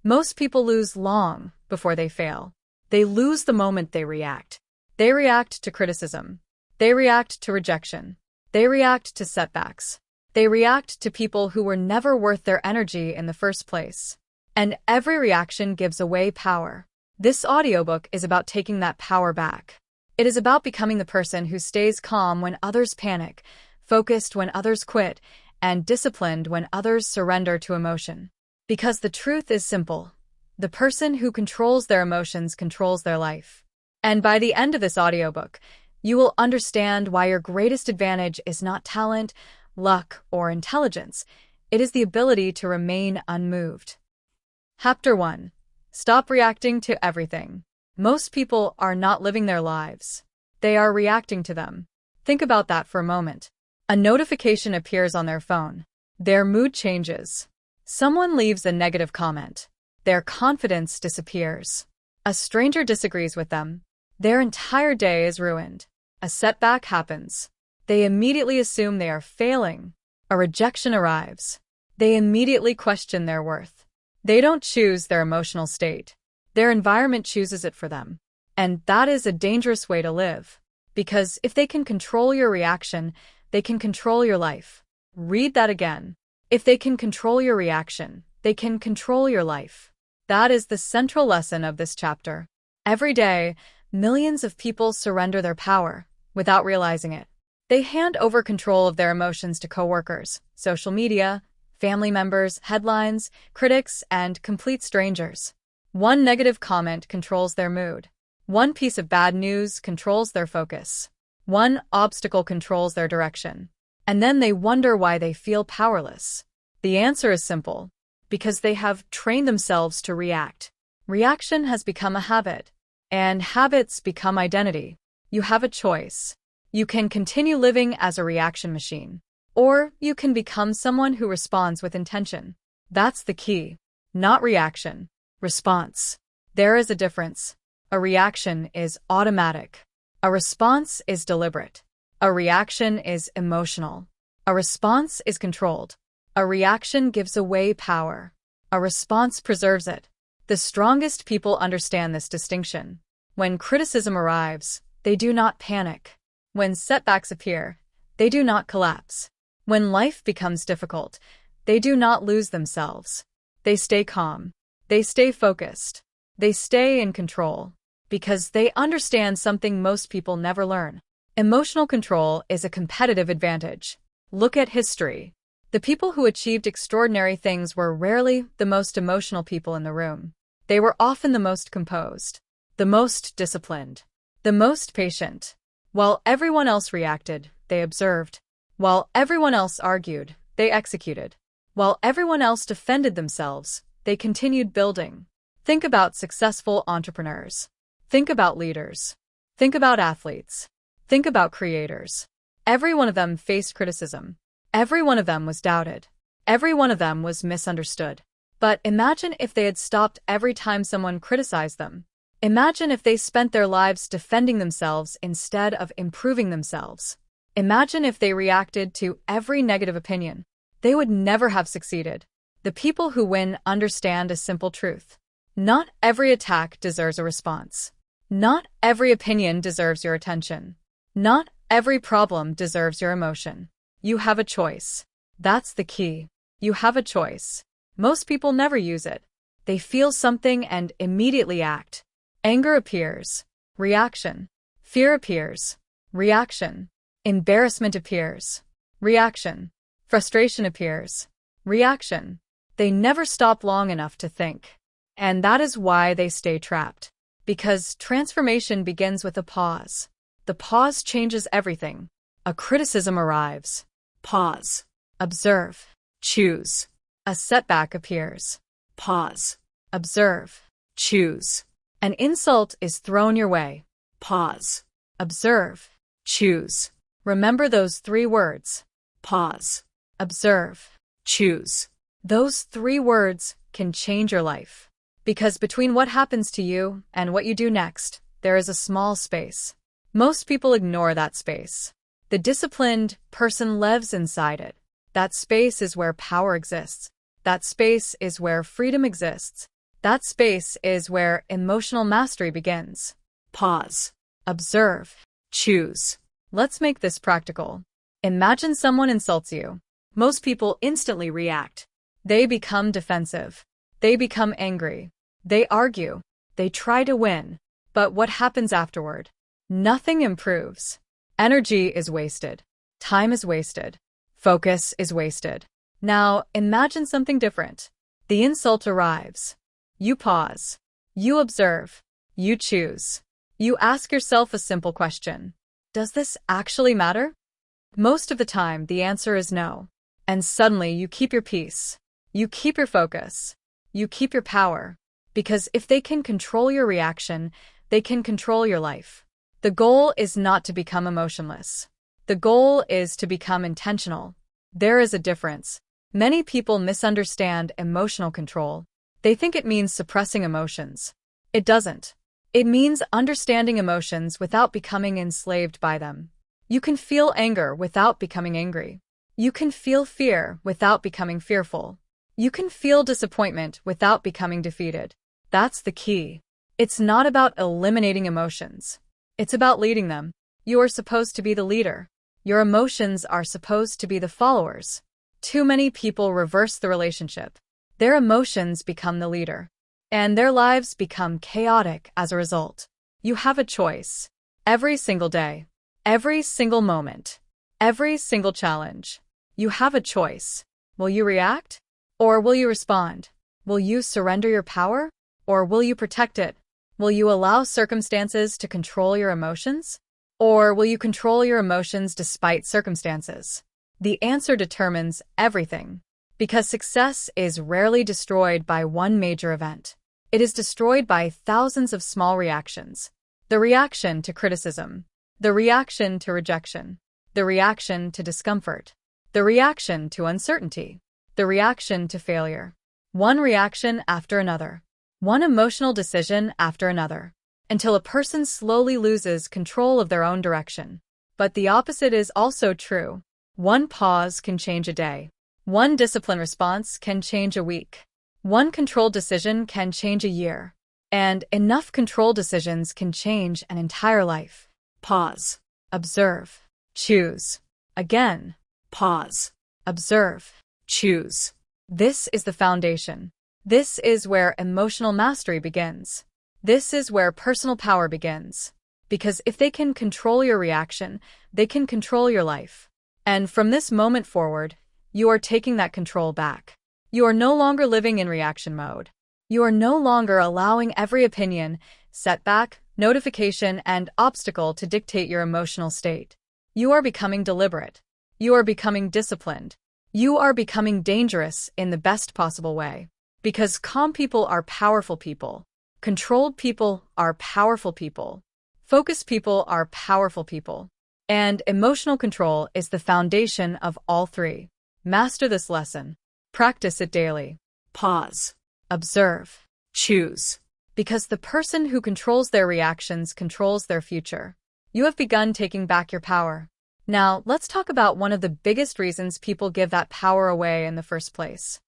Most people lose long before they fail. They lose the moment they react. They react to criticism. They react to rejection. They react to setbacks. They react to people who were never worth their energy in the first place. And every reaction gives away power. This audiobook is about taking that power back. It is about becoming the person who stays calm when others panic, focused when others quit, and disciplined when others surrender to emotion. Because the truth is simple. The person who controls their emotions controls their life. And by the end of this audiobook, you will understand why your greatest advantage is not talent, luck, or intelligence. It is the ability to remain unmoved. Chapter 1. Stop reacting to everything. Most people are not living their lives. They are reacting to them. Think about that for a moment. A notification appears on their phone. Their mood changes. Someone leaves a negative comment. Their confidence disappears. A stranger disagrees with them. Their entire day is ruined. A setback happens. They immediately assume they are failing. A rejection arrives. They immediately question their worth. They don't choose their emotional state. Their environment chooses it for them. And that is a dangerous way to live. Because if they can control your reaction, they can control your life. Read that again. If they can control your reaction, they can control your life. That is the central lesson of this chapter. Every day, millions of people surrender their power without realizing it. They hand over control of their emotions to coworkers, social media, family members, headlines, critics, and complete strangers. One negative comment controls their mood. One piece of bad news controls their focus. One obstacle controls their direction. And then they wonder why they feel powerless. The answer is simple. Because they have trained themselves to react. Reaction has become a habit. And habits become identity. You have a choice. You can continue living as a reaction machine. Or you can become someone who responds with intention. That's the key. Not reaction. Response. There is a difference. A reaction is automatic. A response is deliberate. A reaction is emotional. A response is controlled. A reaction gives away power. A response preserves it. The strongest people understand this distinction. When criticism arrives, they do not panic. When setbacks appear, they do not collapse. When life becomes difficult, they do not lose themselves. They stay calm. They stay focused. They stay in control. Because they understand something most people never learn. Emotional control is a competitive advantage. Look at history. The people who achieved extraordinary things were rarely the most emotional people in the room. They were often the most composed, the most disciplined, the most patient. While everyone else reacted, they observed. While everyone else argued, they executed. While everyone else defended themselves, they continued building. Think about successful entrepreneurs. Think about leaders. Think about athletes. Think about creators. Every one of them faced criticism. Every one of them was doubted. Every one of them was misunderstood. But imagine if they had stopped every time someone criticized them. Imagine if they spent their lives defending themselves instead of improving themselves. Imagine if they reacted to every negative opinion. They would never have succeeded. The people who win understand a simple truth. Not every attack deserves a response. Not every opinion deserves your attention. Not every problem deserves your emotion. You have a choice. That's the key. You have a choice. Most people never use it. They feel something and immediately act. Anger appears. Reaction. Fear appears. Reaction. Embarrassment appears. Reaction. Frustration appears. Reaction. They never stop long enough to think. And that is why they stay trapped. Because transformation begins with a pause. The pause changes everything. A criticism arrives. Pause. Observe. Choose. A setback appears. Pause. Observe. Choose. An insult is thrown your way. Pause. Observe. Choose. Remember those 3 words. Pause. Observe. Choose. Those 3 words can change your life. Because between what happens to you and what you do next, there is a small space. Most people ignore that space. The disciplined person lives inside it. That space is where power exists. That space is where freedom exists. That space is where emotional mastery begins. Pause. Observe. Choose. Let's make this practical. Imagine someone insults you. Most people instantly react. They become defensive. They become angry. They argue. They try to win. But what happens afterward? Nothing improves. Energy is wasted. Time is wasted. Focus is wasted. Now, imagine something different. The insult arrives. You pause. You observe. You choose. You ask yourself a simple question. Does this actually matter? Most of the time, the answer is no. And suddenly, you keep your peace. You keep your focus. You keep your power. Because if they can control your reaction, they can control your life. The goal is not to become emotionless. The goal is to become intentional. There is a difference. Many people misunderstand emotional control. They think it means suppressing emotions. It doesn't. It means understanding emotions without becoming enslaved by them. You can feel anger without becoming angry. You can feel fear without becoming fearful. You can feel disappointment without becoming defeated. That's the key. It's not about eliminating emotions. It's about leading them. You are supposed to be the leader. Your emotions are supposed to be the followers. Too many people reverse the relationship. Their emotions become the leader. And their lives become chaotic as a result. You have a choice. Every single day. Every single moment. Every single challenge. You have a choice. Will you react? Or will you respond? Will you surrender your power? Or will you protect it? Will you allow circumstances to control your emotions? Or will you control your emotions despite circumstances? The answer determines everything. Because success is rarely destroyed by one major event. It is destroyed by thousands of small reactions. The reaction to criticism. The reaction to rejection. The reaction to discomfort. The reaction to uncertainty. The reaction to failure. One reaction after another. One emotional decision after another. Until a person slowly loses control of their own direction. But the opposite is also true. One pause can change a day. One disciplined response can change a week. One controlled decision can change a year. And enough controlled decisions can change an entire life. Pause. Observe. Choose. Again. Pause. Observe. Choose. This is the foundation. This is where emotional mastery begins. This is where personal power begins. Because if they can control your reaction, they can control your life. And from this moment forward, you are taking that control back. You are no longer living in reaction mode. You are no longer allowing every opinion, setback, notification, and obstacle to dictate your emotional state. You are becoming deliberate. You are becoming disciplined. You are becoming dangerous in the best possible way. Because calm people are powerful people. Controlled people are powerful people. Focused people are powerful people. And emotional control is the foundation of all three. Master this lesson. Practice it daily. Pause. Observe. Choose. Because the person who controls their reactions controls their future. You have begun taking back your power. Now, let's talk about one of the biggest reasons people give that power away in the first place.